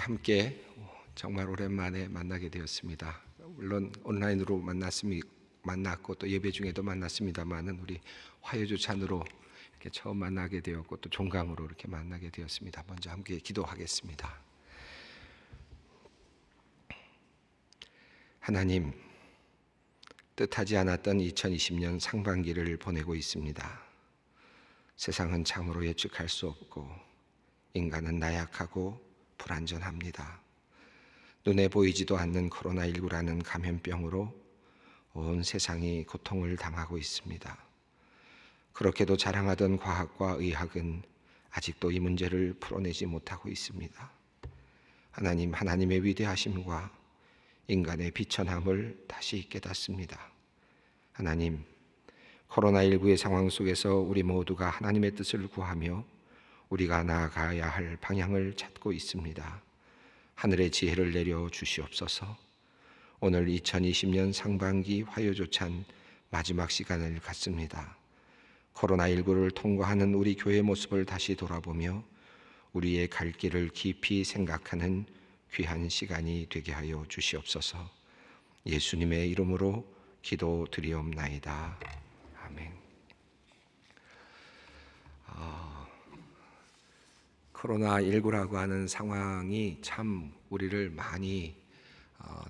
함께 정말 오랜만에 만나게 되었습니다. 물론 온라인으로 만났고 또 예배 중에도 만났습니다만은 우리 화요조찬으로 이렇게 처음 만나게 되었고 또 종강으로 이렇게 만나게 되었습니다. 먼저 함께 기도하겠습니다. 하나님, 뜻하지 않았던 2020년 상반기를 보내고 있습니다. 세상은 참으로 예측할 수 없고 인간은 나약하고 불안전합니다. 눈에 보이지도 않는 코로나19라는 감염병으로 온 세상이 고통을 당하고 있습니다. 그렇게도 자랑하던 과학과 의학은 아직도 이 문제를 풀어내지 못하고 있습니다. 하나님, 하나님의 위대하심과 인간의 비천함을 다시 깨닫습니다. 하나님, 코로나19의 상황 속에서 우리 모두가 하나님의 뜻을 구하며 우리가 나아가야 할 방향을 찾고 있습니다. 하늘의 지혜를 내려 주시옵소서. 오늘 2020년 상반기 화요조찬 마지막 시간을 갖습니다. 코로나19를 통과하는 우리 교회 모습을 다시 돌아보며 우리의 갈 길을 깊이 생각하는 귀한 시간이 되게 하여 주시옵소서. 예수님의 이름으로 기도드리옵나이다. 아멘. 코로나19라고 하는 상황이 참 우리를 많이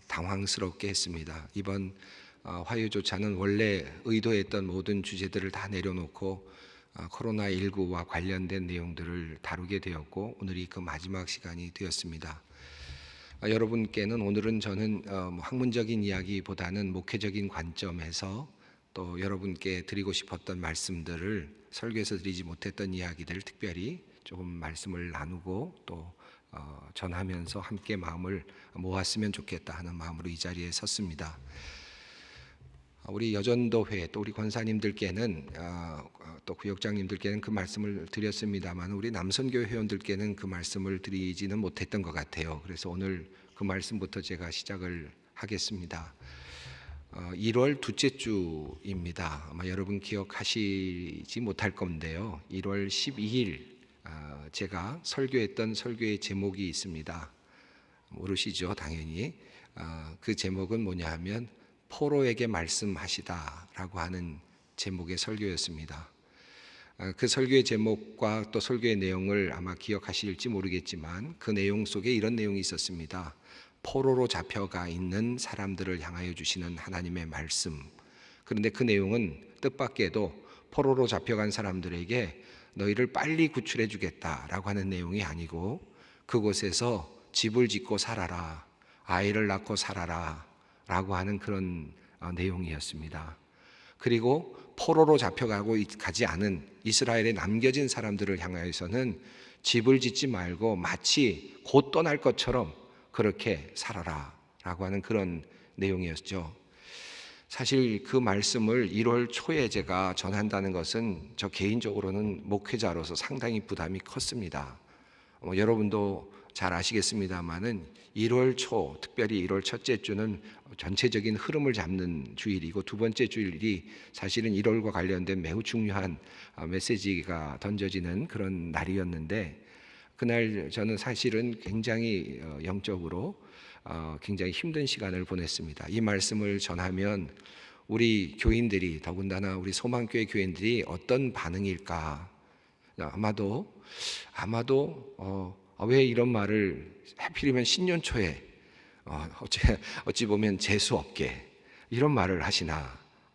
당황스럽게 했습니다. 이번 화요조차는 원래 의도했던 모든 주제들을 다 내려놓고 코로나19와 관련된 내용들을 다루게 되었고 오늘이 그 마지막 시간이 되었습니다. 여러분께는 오늘은 저는 학문적인 이야기보다는 목회적인 관점에서 또 여러분께 드리고 싶었던 말씀들을 설교에서 드리지 못했던 이야기들 특별히 조금 말씀을 나누고 또 전하면서 함께 마음을 모았으면 좋겠다 하는 마음으로 이 자리에 섰습니다. 우리 여전도회 또 우리 권사님들께는 또 구역장님들께는 그 말씀을 드렸습니다만 우리 남선교회 회원들께는 그 말씀을 드리지는 못했던 것 같아요. 그래서 오늘 그 말씀부터 제가 시작을 하겠습니다. 1월 둘째 주입니다. 아마 여러분 기억하시지 못할 건데요. 1월 12일 제가 설교했던 설교의 제목이 있습니다. 모르시죠? 당연히. 그 제목은 뭐냐 하면 포로에게 말씀하시다라고 하는 제목의 설교였습니다. 그 설교의 제목과 또 설교의 내용을 아마 기억하실지 모르겠지만 그 내용 속에 이런 내용이 있었습니다. 포로로 잡혀가 있는 사람들을 향하여 주시는 하나님의 말씀. 그런데 그 내용은 뜻밖에도 포로로 잡혀간 사람들에게 너희를 빨리 구출해 주겠다라고 하는 내용이 아니고 그곳에서 집을 짓고 살아라, 아이를 낳고 살아라 라고 하는 그런 내용이었습니다. 그리고 포로로 가지 않은 이스라엘에 남겨진 사람들을 향하여서는 집을 짓지 말고 마치 곧 떠날 것처럼 그렇게 살아라 라고 하는 그런 내용이었죠. 사실 그 말씀을 1월 초에 제가 전한다는 것은 저 개인적으로는 목회자로서 상당히 부담이 컸습니다. 여러분도 잘 아시겠습니다만은 1월 초, 특별히 1월 첫째 주는 전체적인 흐름을 잡는 주일이고 두 번째 주일이 사실은 1월과 관련된 매우 중요한 메시지가 던져지는 그런 날이었는데 그날 저는 사실은 굉장히 영적으로 굉장히 힘든 시간을 보냈습니다. 이 말씀을 전하면 우리 교인들이 더군다나 우리 소망교회 교인들이 어떤 반응일까? 아마도 왜 이런 말을 하필이면 신년 초에 어찌 보면 재수 없게 이런 말을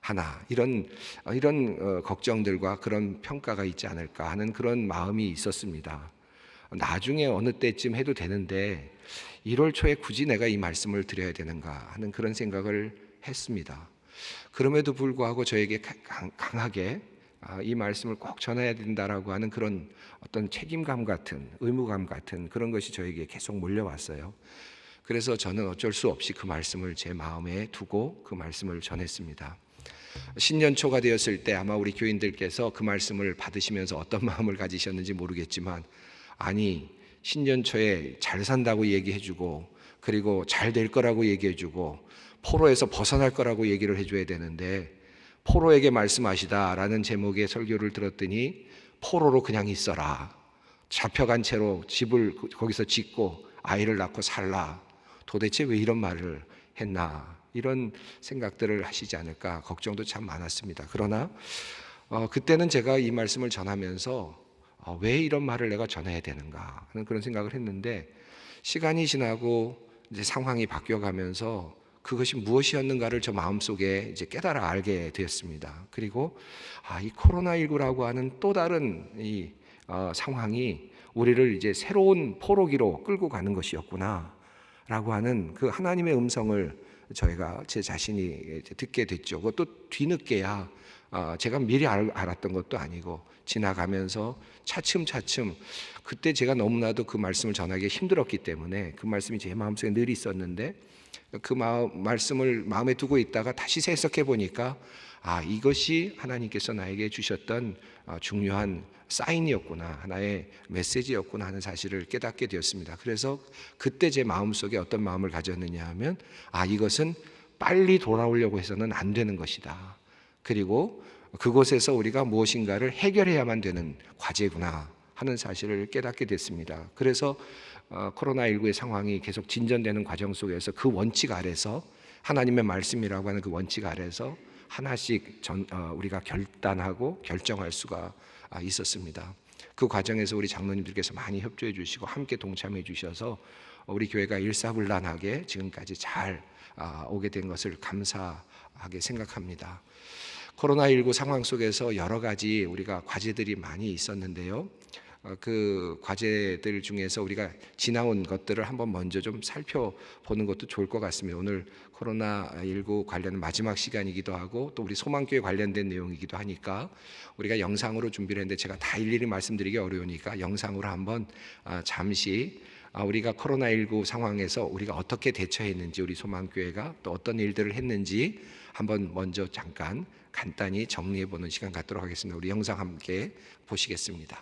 하나 이런 걱정들과 그런 평가가 있지 않을까 하는 그런 마음이 있었습니다. 나중에 어느 때쯤 해도 되는데 1월 초에 굳이 내가 이 말씀을 드려야 되는가 하는 그런 생각을 했습니다. 그럼에도 불구하고 저에게 강하게 이 말씀을 꼭 전해야 된다라고 하는 그런 어떤 책임감 같은 의무감 같은 그런 것이 저에게 계속 몰려왔어요. 그래서 저는 어쩔 수 없이 그 말씀을 제 마음에 두고 그 말씀을 전했습니다. 신년 초가 되었을 때 아마 우리 교인들께서 그 말씀을 받으시면서 어떤 마음을 가지셨는지 모르겠지만 아니 신년 초에 잘 산다고 얘기해주고 그리고 잘 될 거라고 얘기해주고 포로에서 벗어날 거라고 얘기를 해줘야 되는데 포로에게 말씀하시다라는 제목의 설교를 들었더니 포로로 그냥 있어라, 잡혀간 채로 집을 거기서 짓고 아이를 낳고 살라. 도대체 왜 이런 말을 했나, 이런 생각들을 하시지 않을까 걱정도 참 많았습니다. 그러나 그때는 제가 이 말씀을 전하면서 왜 이런 말을 내가 전해야 되는가 하는 그런 생각을 했는데, 시간이 지나고 이제 상황이 바뀌어가면서 그것이 무엇이었는가를 저 마음속에 이제 깨달아 알게 되었습니다. 그리고 이 코로나19라고 하는 또 다른 이 상황이 우리를 이제 새로운 포로기로 끌고 가는 것이었구나 라고 하는 그 하나님의 음성을 저희가 제 자신이 듣게 됐죠. 그것도 뒤늦게야, 제가 미리 알았던 것도 아니고 지나가면서 차츰차츰, 그때 제가 너무나도 그 말씀을 전하기 힘들었기 때문에 그 말씀이 제 마음속에 늘 있었는데, 그 말씀을 마음에 두고 있다가 다시 해석해 보니까 이것이 하나님께서 나에게 주셨던 중요한 사인이었구나, 하나의 메시지였구나 하는 사실을 깨닫게 되었습니다. 그래서 그때 제 마음속에 어떤 마음을 가졌느냐 하면, 이것은 빨리 돌아오려고 해서는 안 되는 것이다. 그리고 그곳에서 우리가 무엇인가를 해결해야만 되는 과제구나 하는 사실을 깨닫게 됐습니다. 그래서 코로나19의 상황이 계속 진전되는 과정 속에서 그 원칙 아래서, 하나님의 말씀이라고 하는 그 원칙 아래서 하나씩 우리가 결단하고 결정할 수가 있었습니다. 그 과정에서 우리 장로님들께서 많이 협조해 주시고 함께 동참해 주셔서 우리 교회가 일사불란하게 지금까지 잘 오게 된 것을 감사하게 생각합니다. 코로나19 상황 속에서 여러 가지 우리가 과제들이 많이 있었는데요. 그 과제들 중에서 우리가 지나온 것들을 한번 먼저 좀 살펴보는 것도 좋을 것 같습니다. 오늘 코로나19 관련 마지막 시간이기도 하고 또 우리 소망교회 관련된 내용이기도 하니까 우리가 영상으로 준비를 했는데 제가 다 일일이 말씀드리기 어려우니까 영상으로 한번 잠시 우리가 코로나19 상황에서 우리가 어떻게 대처했는지, 우리 소망교회가 또 어떤 일들을 했는지 한번 먼저 잠깐 간단히 정리해보는 시간 갖도록 하겠습니다. 우리 영상 함께 보시겠습니다.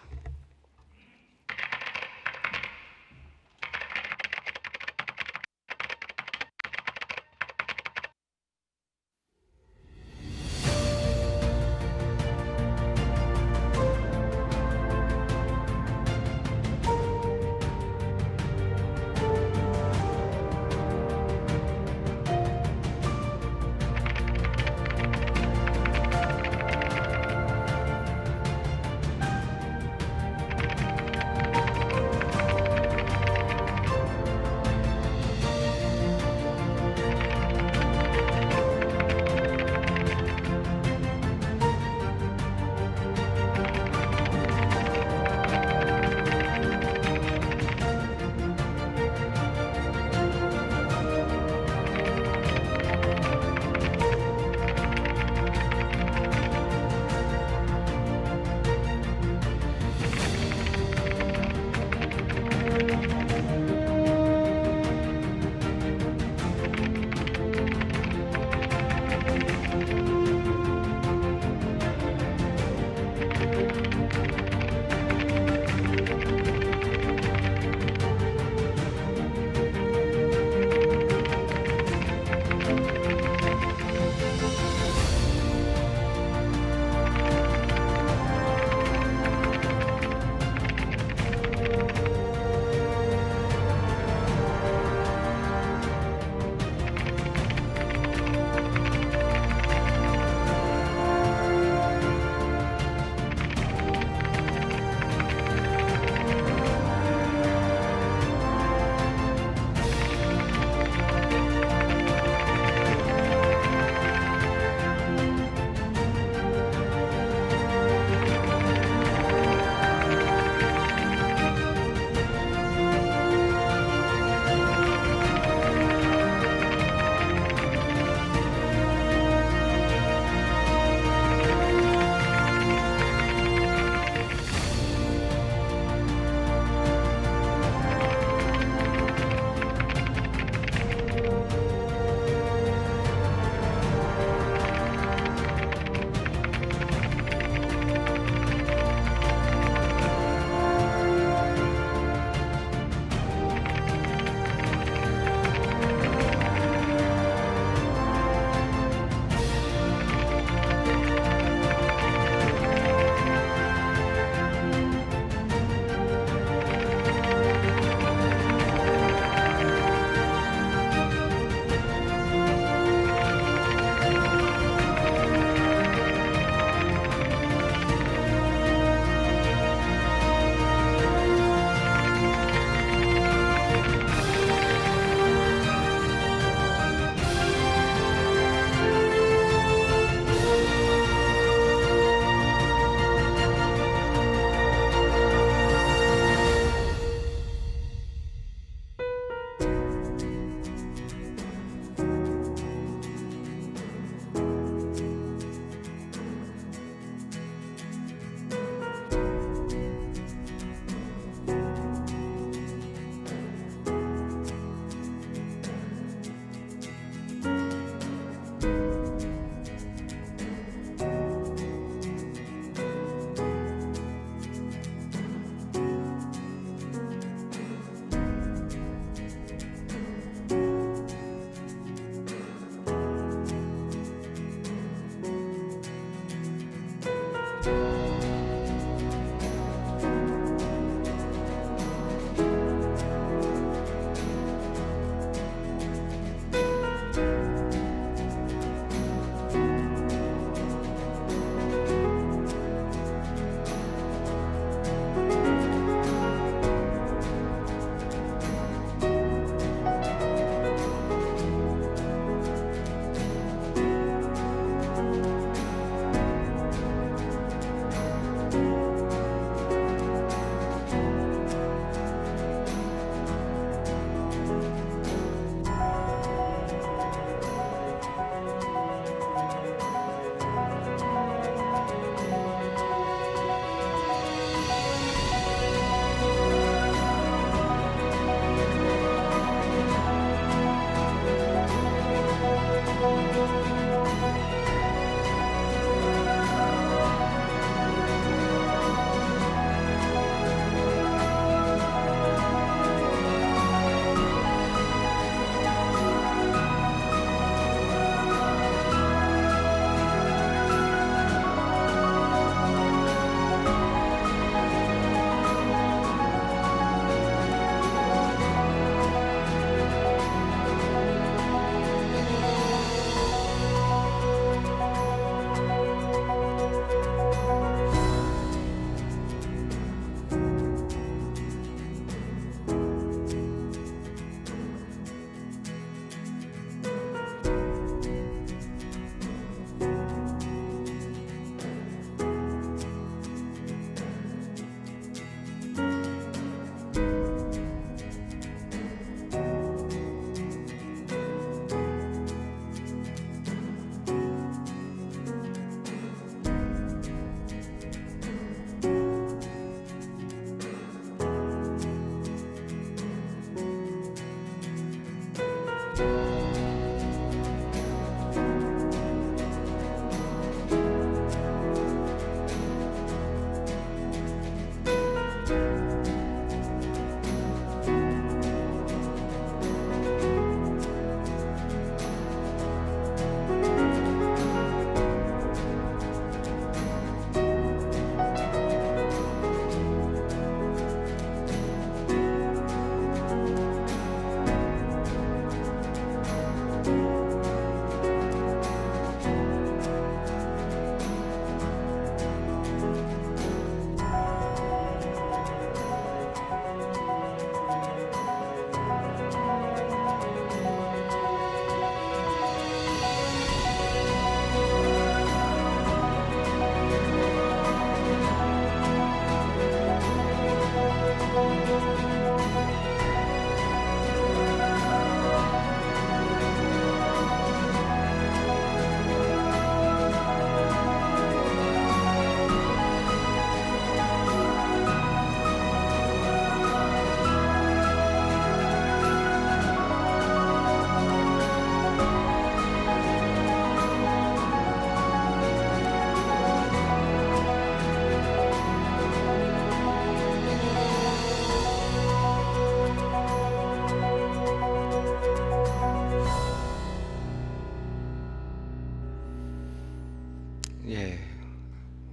예,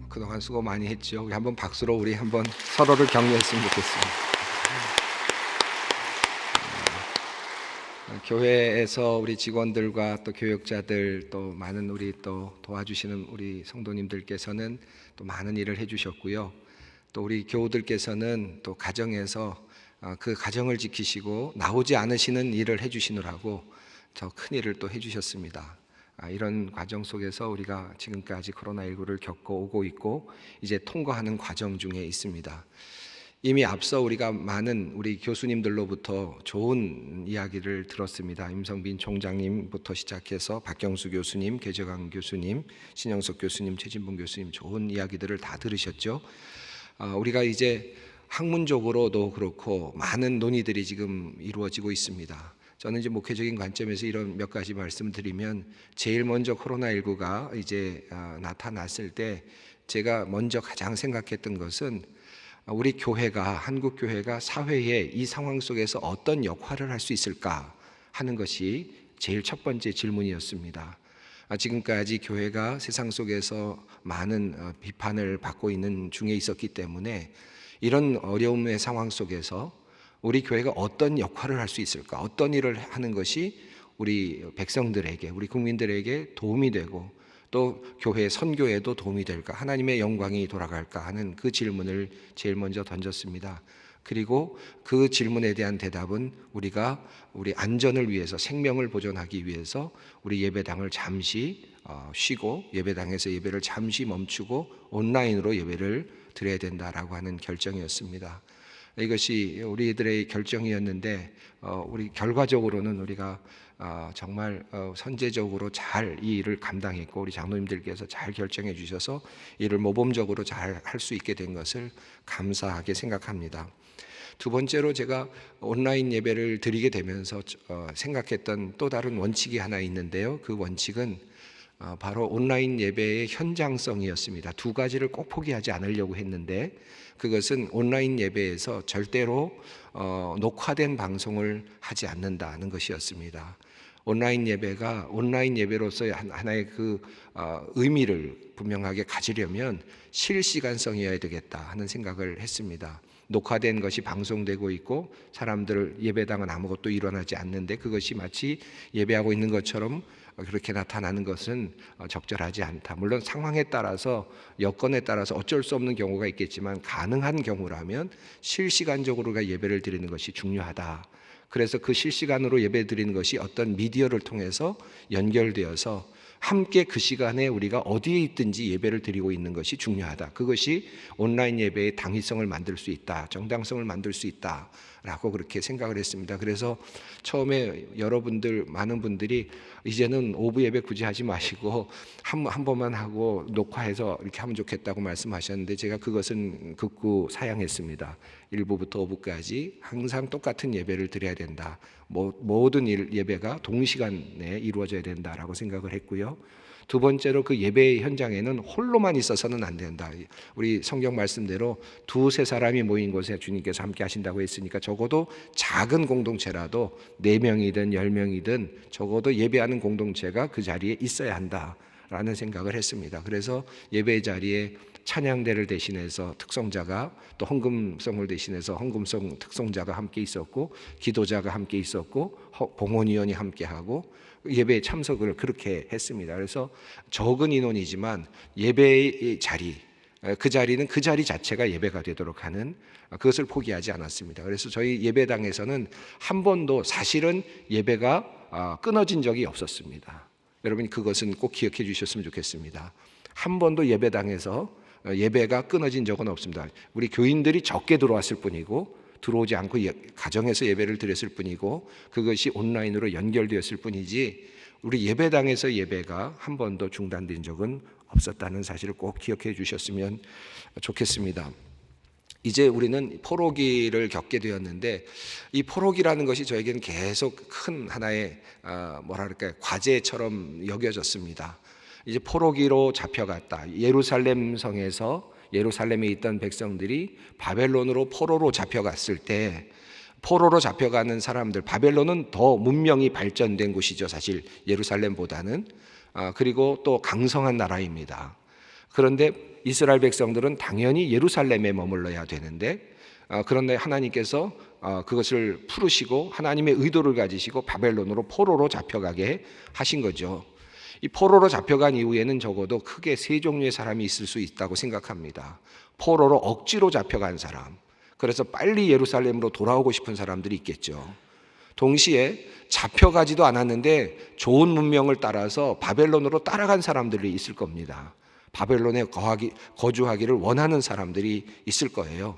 그동안 수고 많이 했죠. 우리 한번 박수로 우리 한번 서로를 격려했으면 좋겠습니다. 교회에서 우리 직원들과 또 교역자들 또 많은 우리 또 도와주시는 우리 성도님들께서는 또 많은 일을 해주셨고요. 또 우리 교우들께서는 또 가정에서 그 가정을 지키시고 나오지 않으시는 일을 해주시느라고 더 큰 일을 또 해주셨습니다. 이런 과정 속에서 우리가 지금까지 코로나19를 겪어오고 있고 이제 통과하는 과정 중에 있습니다. 이미 앞서 우리가 많은 우리 교수님들로부터 좋은 이야기를 들었습니다. 임성빈 총장님부터 시작해서 박경수 교수님, 계저강 교수님, 신영석 교수님, 최진봉 교수님 좋은 이야기들을 다 들으셨죠. 우리가 이제 학문적으로도 그렇고 많은 논의들이 지금 이루어지고 있습니다. 저는 이제 목회적인 관점에서 이런 몇 가지 말씀드리면, 제일 먼저 코로나19가 이제 나타났을 때 제가 먼저 가장 생각했던 것은 우리 교회가, 한국 교회가 사회에 이 상황 속에서 어떤 역할을 할 수 있을까 하는 것이 제일 첫 번째 질문이었습니다. 지금까지 교회가 세상 속에서 많은 비판을 받고 있는 중에 있었기 때문에 이런 어려움의 상황 속에서 우리 교회가 어떤 역할을 할 수 있을까, 어떤 일을 하는 것이 우리 백성들에게, 우리 국민들에게 도움이 되고 또 교회 선교에도 도움이 될까, 하나님의 영광이 돌아갈까 하는 그 질문을 제일 먼저 던졌습니다. 그리고 그 질문에 대한 대답은 우리가 우리 안전을 위해서, 생명을 보존하기 위해서 우리 예배당을 잠시 쉬고 예배당에서 예배를 잠시 멈추고 온라인으로 예배를 드려야 된다라고 하는 결정이었습니다. 이것이 우리들의 결정이었는데 우리 결과적으로는 우리가 정말 선제적으로 잘 이 일을 감당했고 우리 장로님들께서 잘 결정해 주셔서 이를 모범적으로 잘 할 수 있게 된 것을 감사하게 생각합니다. 두 번째로 제가 온라인 예배를 드리게 되면서 생각했던 또 다른 원칙이 하나 있는데요. 그 원칙은 바로 온라인 예배의 현장성이었습니다. 두 가지를 꼭 포기하지 않으려고 했는데, 그것은 온라인 예배에서 절대로 녹화된 방송을 하지 않는다는 것이었습니다. 온라인 예배가 온라인 예배로서의 하나의 그 의미를 분명하게 가지려면 실시간성이어야 되겠다 하는 생각을 했습니다. 녹화된 것이 방송되고 있고 사람들 예배당은 아무것도 일어나지 않는데 그것이 마치 예배하고 있는 것처럼 그렇게 나타나는 것은 적절하지 않다. 물론 상황에 따라서, 여건에 따라서 어쩔 수 없는 경우가 있겠지만 가능한 경우라면 실시간적으로가 예배를 드리는 것이 중요하다. 그래서 그 실시간으로 예배 드리는 것이 어떤 미디어를 통해서 연결되어서 함께 그 시간에 우리가 어디에 있든지 예배를 드리고 있는 것이 중요하다. 그것이 온라인 예배의 당위성을 만들 수 있다, 정당성을 만들 수 있다라고 그렇게 생각을 했습니다. 그래서 처음에 여러분들 많은 분들이 이제는 오후 예배 굳이 하지 마시고 한 번만 하고 녹화해서 이렇게 하면 좋겠다고 말씀하셨는데, 제가 그것은 극구 사양했습니다. 1부부터 5부까지 항상 똑같은 예배를 드려야 된다. 모든 예배가 동시간에 이루어져야 된다라고 생각을 했고요. 두 번째로 그 예배 현장에는 홀로만 있어서는 안 된다. 우리 성경 말씀대로 두세 사람이 모인 곳에 주님께서 함께 하신다고 했으니까 적어도 작은 공동체라도 4명이든 10명이든 적어도 예배하는 공동체가 그 자리에 있어야 한다라는 생각을 했습니다. 그래서 예배 자리에 찬양대를 대신해서 특성자가, 또 헌금성을 대신해서 헌금성 특성자가 함께 있었고, 기도자가 함께 있었고, 봉헌위원이 함께하고 예배에 참석을 그렇게 했습니다. 그래서 적은 인원이지만 예배의 자리, 그 자리는 그 자리 자체가 예배가 되도록 하는, 그것을 포기하지 않았습니다. 그래서 저희 예배당에서는 한 번도 사실은 예배가 끊어진 적이 없었습니다. 여러분 그것은 꼭 기억해 주셨으면 좋겠습니다. 한 번도 예배당에서 예배가 끊어진 적은 없습니다. 우리 교인들이 적게 들어왔을 뿐이고, 들어오지 않고 가정에서 예배를 드렸을 뿐이고, 그것이 온라인으로 연결되었을 뿐이지 우리 예배당에서 예배가 한 번도 중단된 적은 없었다는 사실을 꼭 기억해 주셨으면 좋겠습니다. 이제 우리는 포로기를 겪게 되었는데, 이 포로기라는 것이 저에게는 계속 큰 하나의 과제처럼 여겨졌습니다. 이제 포로기로 잡혀갔다. 예루살렘 성에서 예루살렘에 있던 백성들이 바벨론으로 포로로 잡혀갔을 때, 포로로 잡혀가는 사람들, 바벨론은 더 문명이 발전된 곳이죠, 사실 예루살렘보다는. 그리고 또 강성한 나라입니다. 그런데 이스라엘 백성들은 당연히 예루살렘에 머물러야 되는데, 그런데 하나님께서 그것을 풀으시고 하나님의 의도를 가지시고 바벨론으로 포로로 잡혀가게 하신 거죠. 이 포로로 잡혀간 이후에는 적어도 크게 3종류의 사람이 있을 수 있다고 생각합니다. 포로로 억지로 잡혀간 사람, 그래서 빨리 예루살렘으로 돌아오고 싶은 사람들이 있겠죠. 동시에 잡혀가지도 않았는데 좋은 문명을 따라서 바벨론으로 따라간 사람들이 있을 겁니다. 바벨론에 거주하기를 원하는 사람들이 있을 거예요.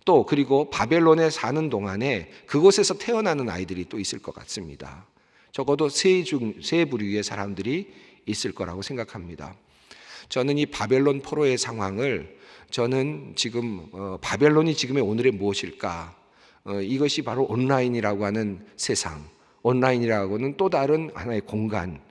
또 그리고 바벨론에 사는 동안에 그곳에서 태어나는 아이들이 또 있을 것 같습니다. 적어도 세 부류의 사람들이 있을 거라고 생각합니다. 저는 이 바벨론 포로의 상황을, 저는 지금 바벨론이 지금의 오늘의 무엇일까? 이것이 바로 온라인이라고 하는 세상, 온라인이라고는 또 다른 하나의 공간이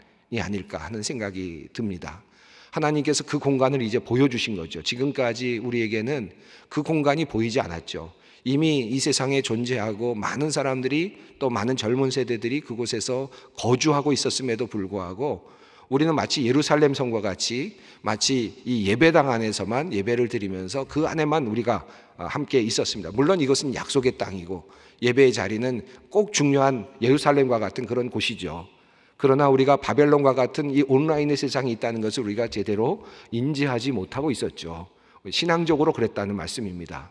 아닐까 하는 생각이 듭니다. 하나님께서 그 공간을 이제 보여주신 거죠. 지금까지 우리에게는 그 공간이 보이지 않았죠. 이미 이 세상에 존재하고 많은 사람들이, 또 많은 젊은 세대들이 그곳에서 거주하고 있었음에도 불구하고 우리는 마치 예루살렘 성과 같이 마치 이 예배당 안에서만 예배를 드리면서 그 안에만 우리가 함께 있었습니다. 물론 이것은 약속의 땅이고 예배의 자리는 꼭 중요한 예루살렘과 같은 그런 곳이죠. 그러나 우리가 바벨론과 같은 이 온라인의 세상이 있다는 것을 우리가 제대로 인지하지 못하고 있었죠. 신앙적으로 그랬다는 말씀입니다.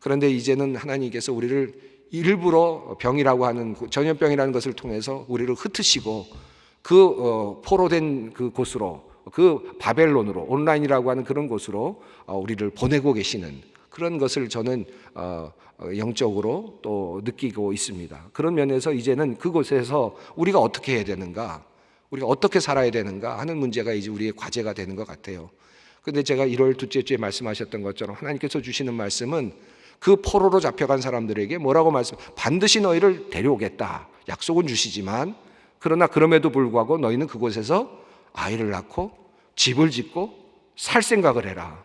그런데 이제는 하나님께서 우리를 일부러 병이라고 하는, 전염병이라는 것을 통해서 우리를 흩으시고 그 포로된 그 곳으로, 그 바벨론으로, 온라인이라고 하는 그런 곳으로 우리를 보내고 계시는 그런 것을 저는 영적으로 또 느끼고 있습니다. 그런 면에서 이제는 그곳에서 우리가 어떻게 해야 되는가, 우리가 어떻게 살아야 되는가 하는 문제가 이제 우리의 과제가 되는 것 같아요. 그런데 제가 1월 둘째 주에 말씀하셨던 것처럼 하나님께서 주시는 말씀은 그 포로로 잡혀간 사람들에게 뭐라고 반드시 너희를 데려오겠다 약속은 주시지만, 그러나 그럼에도 불구하고 너희는 그곳에서 아이를 낳고 집을 짓고 살 생각을 해라.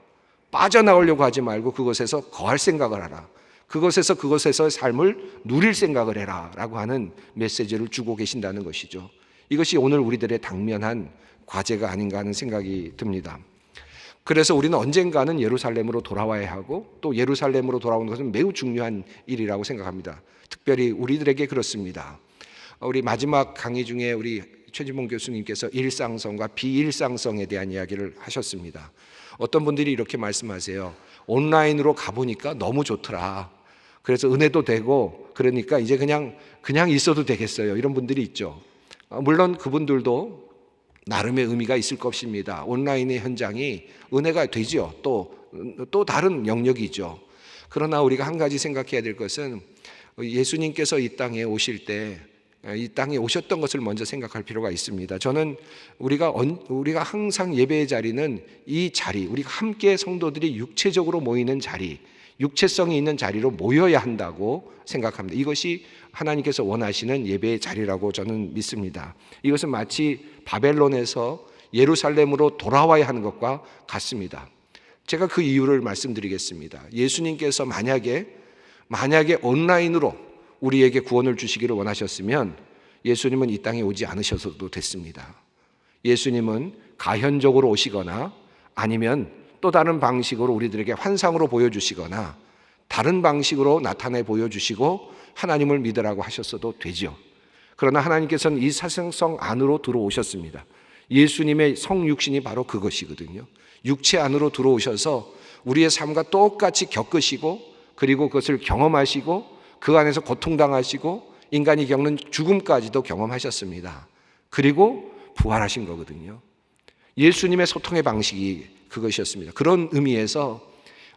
빠져나오려고 하지 말고 그곳에서 거할 생각을 하라. 그곳에서의 삶을 누릴 생각을 해라 라고 하는 메시지를 주고 계신다는 것이죠. 이것이 오늘 우리들의 당면한 과제가 아닌가 하는 생각이 듭니다. 그래서 우리는 언젠가는 예루살렘으로 돌아와야 하고, 또 예루살렘으로 돌아오는 것은 매우 중요한 일이라고 생각합니다. 특별히 우리들에게 그렇습니다. 우리 마지막 강의 중에 우리 최진봉 교수님께서 일상성과 비일상성에 대한 이야기를 하셨습니다. 어떤 분들이 이렇게 말씀하세요. 온라인으로 가보니까 너무 좋더라. 그래서 은혜도 되고 그러니까 이제 그냥 있어도 되겠어요. 이런 분들이 있죠. 물론 그분들도 나름의 의미가 있을 것입니다. 온라인의 현장이 은혜가 되죠. 또 다른 영역이죠. 그러나 우리가 한 가지 생각해야 될 것은 예수님께서 이 땅에 오실 때 이 땅에 오셨던 것을 먼저 생각할 필요가 있습니다. 저는 우리가 항상 예배의 자리는 이 자리, 우리가 함께 성도들이 육체적으로 모이는 자리, 육체성이 있는 자리로 모여야 한다고 생각합니다. 이것이 하나님께서 원하시는 예배의 자리라고 저는 믿습니다. 이것은 마치 바벨론에서 예루살렘으로 돌아와야 하는 것과 같습니다. 제가 그 이유를 말씀드리겠습니다. 예수님께서 만약에 온라인으로 우리에게 구원을 주시기를 원하셨으면 예수님은 이 땅에 오지 않으셔도 됐습니다. 예수님은 가현적으로 오시거나 아니면 또 다른 방식으로 우리들에게 환상으로 보여주시거나 다른 방식으로 나타내 보여주시고 하나님을 믿으라고 하셨어도 되죠. 그러나 하나님께서는 이 사생성 안으로 들어오셨습니다. 예수님의 성육신이 바로 그것이거든요. 육체 안으로 들어오셔서 우리의 삶과 똑같이 겪으시고 그리고 그것을 경험하시고 그 안에서 고통당하시고 인간이 겪는 죽음까지도 경험하셨습니다. 그리고 부활하신 거거든요. 예수님의 소통의 방식이 그것이었습니다. 그런 의미에서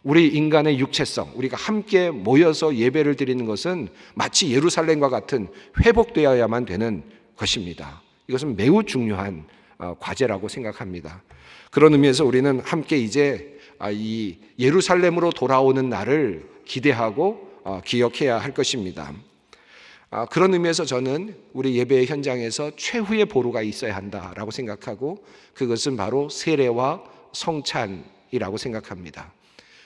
우리 인간의 육체성, 우리가 함께 모여서 예배를 드리는 것은 마치 예루살렘과 같은 회복되어야만 되는 것입니다. 이것은 매우 중요한 과제라고 생각합니다. 그런 의미에서 우리는 함께 이제 이 예루살렘으로 돌아오는 날을 기대하고 기억해야 할 것입니다. 그런 의미에서 저는 우리 예배의 현장에서 최후의 보루가 있어야 한다라고 생각하고 그것은 바로 세례와 성찬이라고 생각합니다.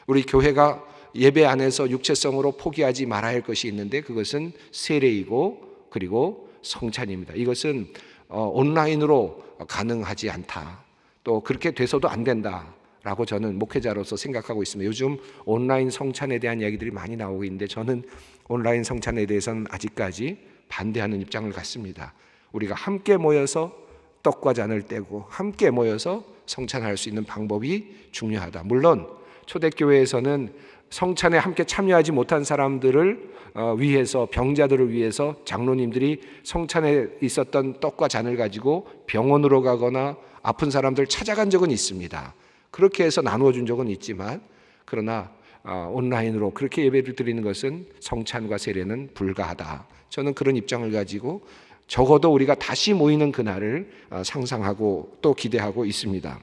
우리 교회가 예배 안에서 육체성으로 포기하지 말아야 할 것이 있는데 그것은 세례이고 그리고 성찬입니다. 이것은 온라인으로 가능하지 않다. 또 그렇게 돼서도 안 된다라고 저는 목회자로서 생각하고 있습니다. 요즘 온라인 성찬에 대한 이야기들이 많이 나오고 있는데 저는 온라인 성찬에 대해서는 아직까지 반대하는 입장을 갖습니다. 우리가 함께 모여서 떡과 잔을 떼고 함께 모여서 성찬할 수 있는 방법이 중요하다. 물론 초대교회에서는 성찬에 함께 참여하지 못한 사람들을 위해서 병자들을 위해서 장로님들이 성찬에 있었던 떡과 잔을 가지고 병원으로 가거나 아픈 사람들 찾아간 적은 있습니다. 그렇게 해서 나누어 준 적은 있지만 그러나 온라인으로 그렇게 예배를 드리는 것은 성찬과 세례는 불가하다. 저는 그런 입장을 가지고 적어도 우리가 다시 모이는 그날을 상상하고 또 기대하고 있습니다.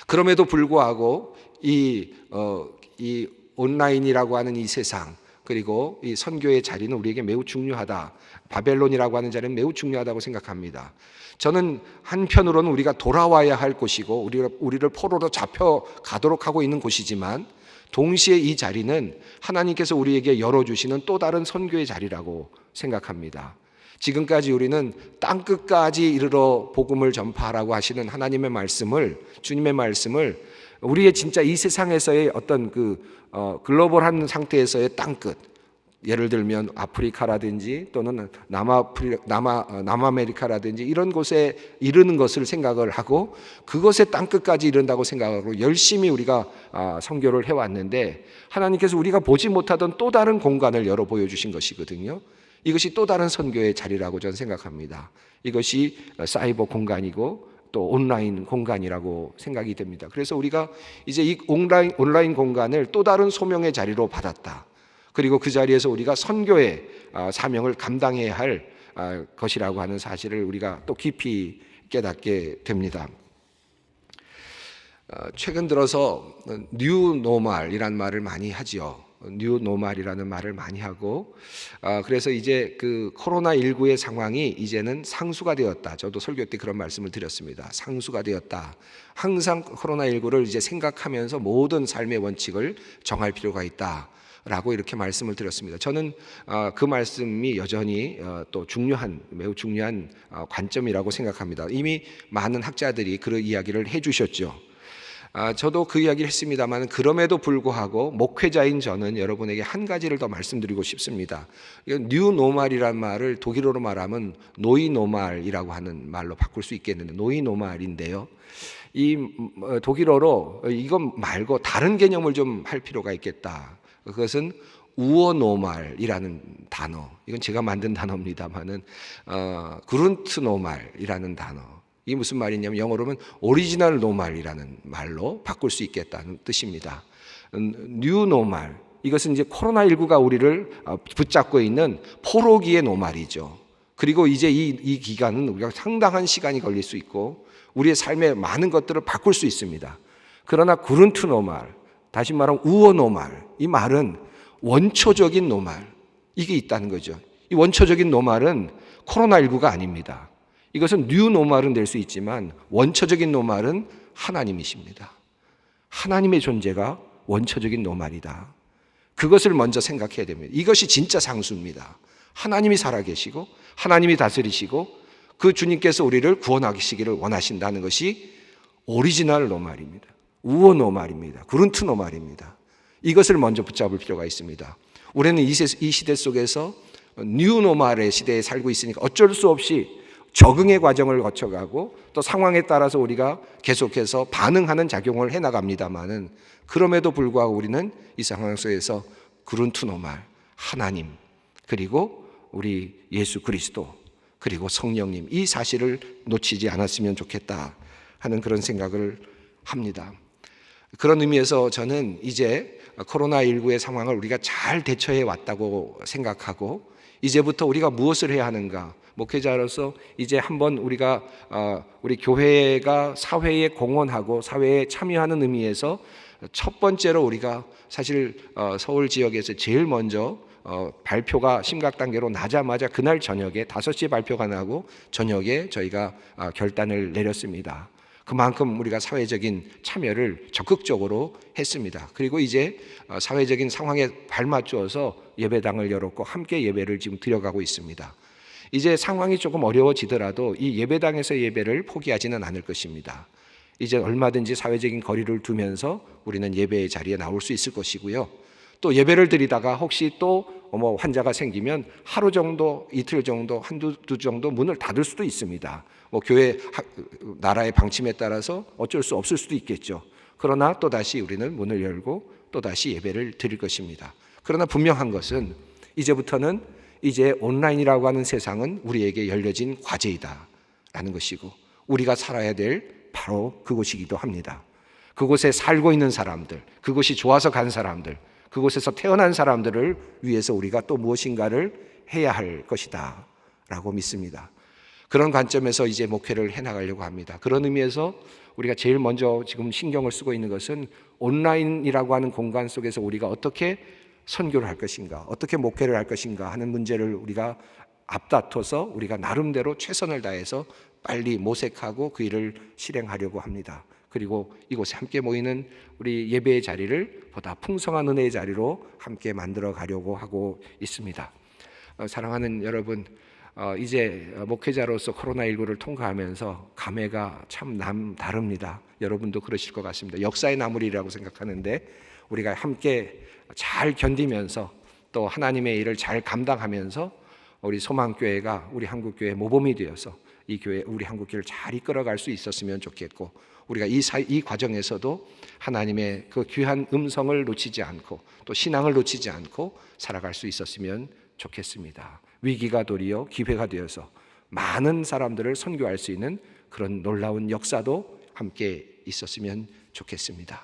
그럼에도 불구하고 이 온라인이라고 하는 이 세상 그리고 이 선교의 자리는 우리에게 매우 중요하다. 바벨론이라고 하는 자리는 매우 중요하다고 생각합니다. 저는 한편으로는 우리가 돌아와야 할 곳이고 우리를 포로로 잡혀가도록 하고 있는 곳이지만 동시에 이 자리는 하나님께서 우리에게 열어주시는 또 다른 선교의 자리라고 생각합니다. 지금까지 우리는 땅끝까지 이르러 복음을 전파하라고 하시는 하나님의 말씀을, 주님의 말씀을 우리의 진짜 이 세상에서의 어떤 글로벌한 상태에서의 땅끝, 예를 들면 아프리카라든지 또는 남아메리카라든지 이런 곳에 이르는 것을 생각을 하고 그것의 땅끝까지 이른다고 생각하고 열심히 우리가 선교를 해왔는데 하나님께서 우리가 보지 못하던 또 다른 공간을 열어 보여주신 것이거든요. 이것이 또 다른 선교의 자리라고 저는 생각합니다. 이것이 사이버 공간이고 또 온라인 공간이라고 생각이 됩니다. 그래서 우리가 이제 이 온라인 공간을 또 다른 소명의 자리로 받았다. 그리고 그 자리에서 우리가 선교의 사명을 감당해야 할 것이라고 하는 사실을 우리가 또 깊이 깨닫게 됩니다. 최근 들어서 뉴노멀이라는 말을 많이 하지요. 뉴노멀이라는 말을 많이 하고 그래서 이제 그 코로나19의 상황이 이제는 상수가 되었다. 저도 설교 때 그런 말씀을 드렸습니다. 상수가 되었다. 항상 코로나19를 이제 생각하면서 모든 삶의 원칙을 정할 필요가 있다. 라고 이렇게 말씀을 드렸습니다. 저는 그 말씀이 여전히 또 매우 중요한 관점이라고 생각합니다. 이미 많은 학자들이 그런 이야기를 해주셨죠. 저도 그 이야기를 했습니다만 그럼에도 불구하고 목회자인 저는 여러분에게 한 가지를 더 말씀드리고 싶습니다. 뉴노멀이란 말을 독일어로 말하면 노이노멀이라고 하는 말로 바꿀 수 있겠는데 노이노멀인데요. 이 독일어로 이것 말고 다른 개념을 좀 할 필요가 있겠다. 그것은 우어노멀이라는 단어, 이건 제가 만든 단어입니다만은 그룬트노멀이라는 단어, 이게 무슨 말이냐면 영어로는 오리지널 노멀이라는 말로 바꿀 수 있겠다는 뜻입니다. 뉴 노멀, 이것은 이제 코로나19가 우리를 붙잡고 있는 포로기의 노멀이죠. 그리고 이제 이 기간은 우리가 상당한 시간이 걸릴 수 있고 우리의 삶의 많은 것들을 바꿀 수 있습니다. 그러나 구른트 노멀, 다시 말하면 우어 노멀, 이 말은 원초적인 노멀, 이게 있다는 거죠. 이 원초적인 노멀은 코로나19가 아닙니다. 이것은 뉴 노멀은 될 수 있지만 원초적인 노멀은 하나님이십니다. 하나님의 존재가 원초적인 노멀이다. 그것을 먼저 생각해야 됩니다. 이것이 진짜 상수입니다. 하나님이 살아계시고 하나님이 다스리시고 그 주님께서 우리를 구원하시기를 원하신다는 것이 오리지널 노멀입니다. 우어 노멀입니다. 구른트 노멀입니다. 이것을 먼저 붙잡을 필요가 있습니다. 우리는 이 시대 속에서 뉴 노멀의 시대에 살고 있으니까 어쩔 수 없이 적응의 과정을 거쳐가고 또 상황에 따라서 우리가 계속해서 반응하는 작용을 해나갑니다마는 그럼에도 불구하고 우리는 이 상황 속에서 구른트 노멀, 하나님, 그리고 우리 예수 그리스도, 그리고 성령님, 이 사실을 놓치지 않았으면 좋겠다 하는 그런 생각을 합니다. 그런 의미에서 저는 이제 코로나19의 상황을 우리가 잘 대처해 왔다고 생각하고 이제부터 우리가 무엇을 해야 하는가, 목회자로서 이제 한번 우리가 우리 교회가 사회에 공헌하고 사회에 참여하는 의미에서 첫 번째로 우리가 사실 서울 지역에서 제일 먼저 발표가 심각 단계로 나자마자 그날 저녁에 5시에 발표가 나고 저녁에 저희가 결단을 내렸습니다. 그만큼 우리가 사회적인 참여를 적극적으로 했습니다. 그리고 이제 사회적인 상황에 발맞추어서 예배당을 열었고 함께 예배를 지금 드려가고 있습니다. 이제 상황이 조금 어려워지더라도 이 예배당에서 예배를 포기하지는 않을 것입니다. 이제 얼마든지 사회적인 거리를 두면서 우리는 예배의 자리에 나올 수 있을 것이고요. 또 예배를 드리다가 혹시 또 환자가 생기면 하루 정도, 이틀 정도, 한두 주 정도 문을 닫을 수도 있습니다. 교회 나라의 방침에 따라서 어쩔 수 없을 수도 있겠죠. 그러나 또다시 우리는 문을 열고 또다시 예배를 드릴 것입니다. 그러나 분명한 것은 이제부터는 이제 온라인이라고 하는 세상은 우리에게 열려진 과제이다라는 것이고 우리가 살아야 될 바로 그곳이기도 합니다. 그곳에 살고 있는 사람들, 그곳이 좋아서 간 사람들, 그곳에서 태어난 사람들을 위해서 우리가 또 무엇인가를 해야 할 것이다 라고 믿습니다. 그런 관점에서 이제 목회를 해나가려고 합니다. 그런 의미에서 우리가 제일 먼저 지금 신경을 쓰고 있는 것은 온라인이라고 하는 공간 속에서 우리가 어떻게 선교를 할 것인가, 어떻게 목회를 할 것인가 하는 문제를 우리가 앞다퉈서 우리가 나름대로 최선을 다해서 빨리 모색하고 그 일을 실행하려고 합니다. 그리고 이곳에 함께 모이는 우리 예배의 자리를 보다 풍성한 은혜의 자리로 함께 만들어 가려고 하고 있습니다. 사랑하는 여러분, 이제 목회자로서 코로나19를 통과하면서 감회가 참 남다릅니다. 여러분도 그러실 것 같습니다. 역사의 나물이라고 생각하는데 우리가 함께 잘 견디면서 또 하나님의 일을 잘 감당하면서 우리 소망교회가 우리 한국교회 모범이 되어서 이 교회, 우리 한국교회를 잘 이끌어갈 수 있었으면 좋겠고 우리가 이 과정에서도 하나님의 그 귀한 음성을 놓치지 않고 또 신앙을 놓치지 않고 살아갈 수 있었으면 좋겠습니다. 위기가 도리어 기회가 되어서 많은 사람들을 선교할 수 있는 그런 놀라운 역사도 함께 있었으면 좋겠습니다.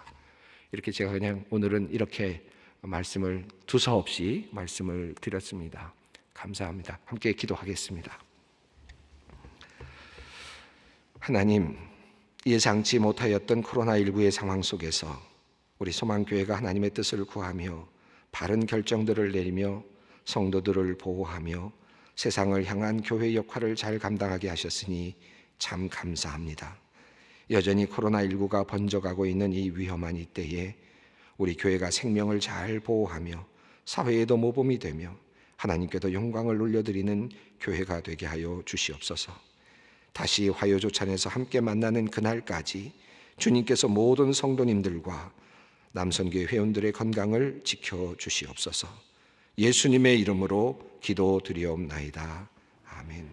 이렇게 제가 그냥 오늘은 이렇게 말씀을 두서없이 말씀을 드렸습니다. 감사합니다. 함께 기도하겠습니다. 하나님, 예상치 못하였던 코로나19의 상황 속에서 우리 소망교회가 하나님의 뜻을 구하며 바른 결정들을 내리며 성도들을 보호하며 세상을 향한 교회 역할을 잘 감당하게 하셨으니 참 감사합니다. 여전히 코로나19가 번져가고 있는 이 위험한 이때에 우리 교회가 생명을 잘 보호하며 사회에도 모범이 되며 하나님께도 영광을 올려드리는 교회가 되게 하여 주시옵소서. 다시 화요조찬에서 함께 만나는 그날까지 주님께서 모든 성도님들과 남선교회 회원들의 건강을 지켜주시옵소서. 예수님의 이름으로 기도드리옵나이다. 아멘.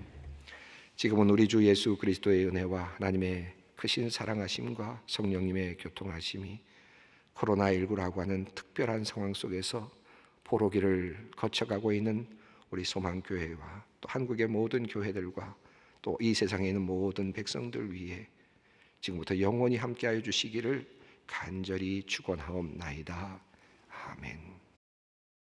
지금은 우리 주 예수 그리스도의 은혜와 하나님의 크신 사랑하심과 성령님의 교통하심이 코로나19라고 하는 특별한 상황 속에서 포로기를 거쳐가고 있는 우리 소망교회와 또 한국의 모든 교회들과 또 이 세상에 있는 모든 백성들 위해 지금부터 영원히 함께하여 주시기를 간절히 축원하옵나이다. 아멘.